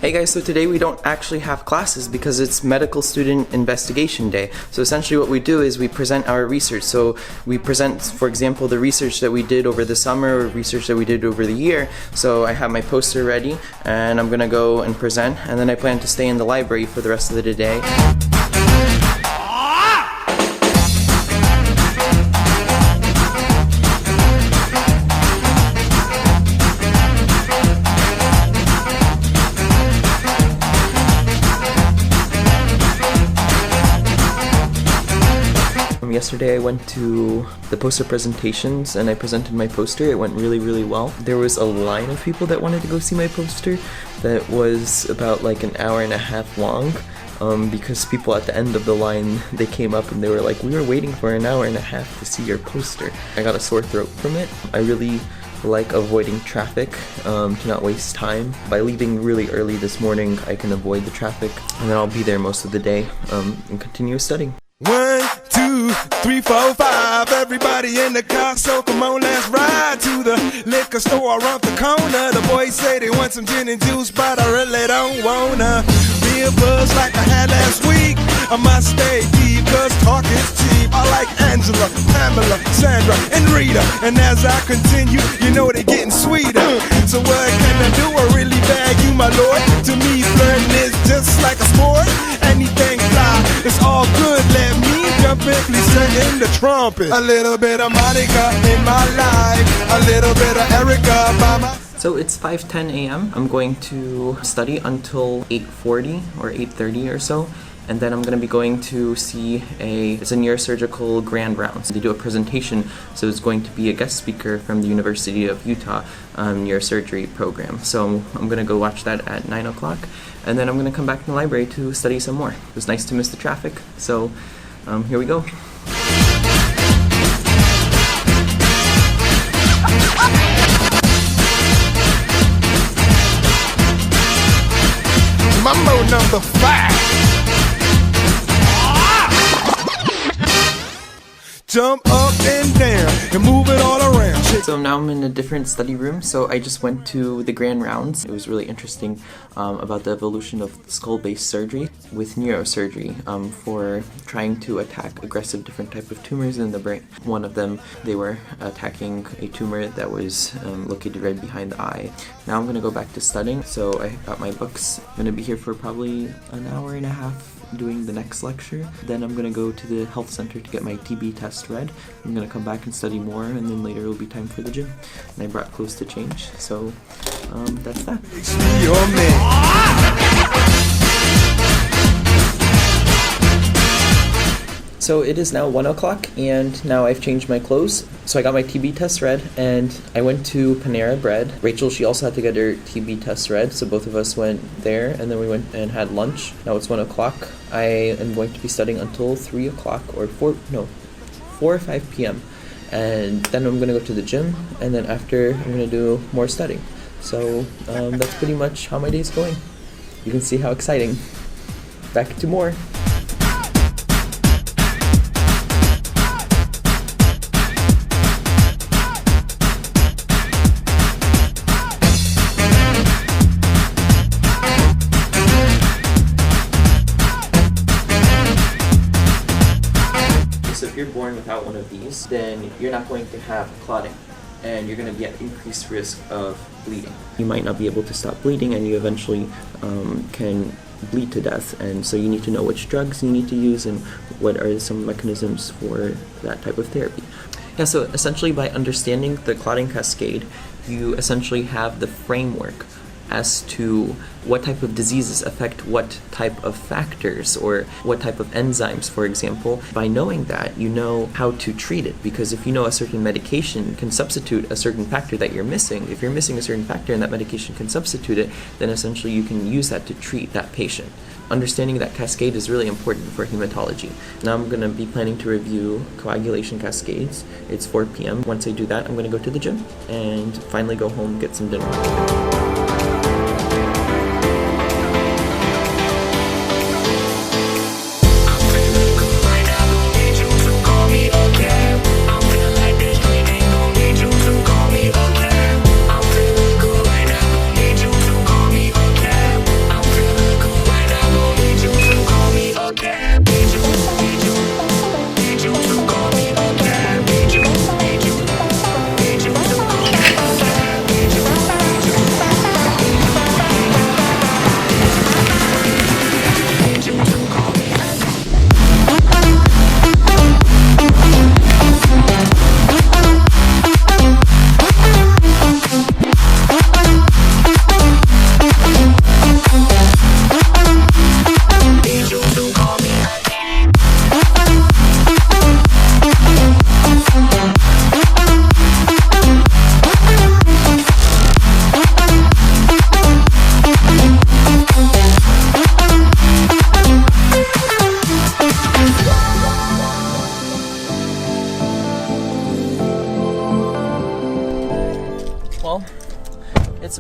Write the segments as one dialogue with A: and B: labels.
A: Hey guys, so today we don't actually have classes because it's Medical Student Investigation Day. So essentially what we do is we present our research. So we present, for example, the research that we did over the summer or research that we did over the year. So I have my poster ready and I'm gonna go and present, and then I plan to stay in the library for the rest of the day. Yesterday I went to the poster presentations and I presented my poster. It went really well. There was a line of people that wanted to go see my poster that was about like an hour and a half long, because people at the end of the line, they came up and they were like, we were waiting for an hour and a half to see your poster. I got a sore throat from it. I really like avoiding traffic to not waste time. By leaving really early this morning, I can avoid the traffic and then I'll be there most of the day and continue studying.
B: 1, 2, 3, 4, 5. Everybody in the car, so come on, let's ride to the liquor store around the corner. The boys say they want some gin and juice, but I really don't wanna be a buzz like I had last week. I must stay deep, cause talk is cheap. I like Angela, Pamela, Sandra, and Rita. And as I continue, you know they're getting sweeter. So what can I do? I really bag you, my lord. To me, flirting is just like a sport. Anything fly, it's all good. Let me jump in, please sing in the trumpet. A little bit of Monica in my life, a little bit of Erica by my.
A: So it's 5:10 a.m. I'm going to study until 8:40 or 8:30 or so. And then I'm going to be going to see it's a neurosurgical grand rounds. They do a presentation, so it's going to be a guest speaker from the University of Utah neurosurgery program. So I'm going to go watch that at 9 o'clock, and then I'm going to come back to the library to study some more. It was nice to miss the traffic, so here we go.
B: Mambo number 5. Jump up and down and move it all around.
A: So now I'm in a different study room. So I just went to the grand rounds. It was really interesting about the evolution of skull-based surgery with neurosurgery for trying to attack aggressive different type of tumors in the brain. One of them, they were attacking a tumor that was located right behind the eye. Now I'm going to go back to studying. So I got my books. I'm going to be here for probably an hour and a half doing the next lecture. Then I'm gonna go to the health center to get my TB test read. I'm gonna come back and study more, and then later it'll be time for the gym. And I brought clothes to change, so that's that. So it is now 1 o'clock, and now I've changed my clothes. So I got my TB test read, and I went to Panera Bread. Rachel, she also had to get her TB test read, so both of us went there, and then we went and had lunch. Now it's 1 o'clock. I am going to be studying until 3 o'clock, or 4 or 5 p.m. And then I'm going to go to the gym, and then after I'm going to do more studying. So that's pretty much how my day's going. You can see how exciting. Back to more. If you're born without one of these, then you're not going to have clotting, and you're going to be at increased risk of bleeding. You might not be able to stop bleeding, and you eventually can bleed to death, and so you need to know which drugs you need to use and what are some mechanisms for that type of therapy. Yeah, so essentially by understanding the clotting cascade, you essentially have the framework as to what type of diseases affect what type of factors or what type of enzymes, for example. By knowing that, you know how to treat it, because if you know a certain medication can substitute a certain factor that you're missing, if you're missing a certain factor and that medication can substitute it, then essentially you can use that to treat that patient. Understanding that cascade is really important for hematology. Now I'm going to be planning to review coagulation cascades. It's 4 p.m. Once I do that, I'm going to go to the gym and finally go home and get some dinner.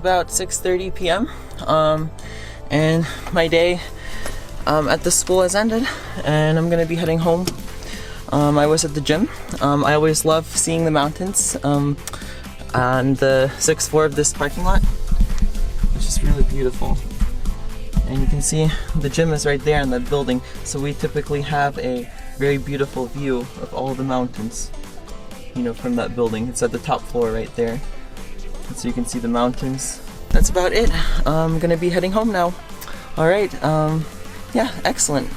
A: about 6:30 p.m. And my day at the school has ended, and I'm gonna be heading home. I was at the gym. I always love seeing the mountains on the 6th floor of this parking lot, which is really beautiful. And you can see the gym is right there in that building, so we typically have a very beautiful view of all the mountains, you know, from that building. It's at the top floor right there, and so you can see the mountains. That's about it. I'm gonna be heading home now. All right, yeah, excellent.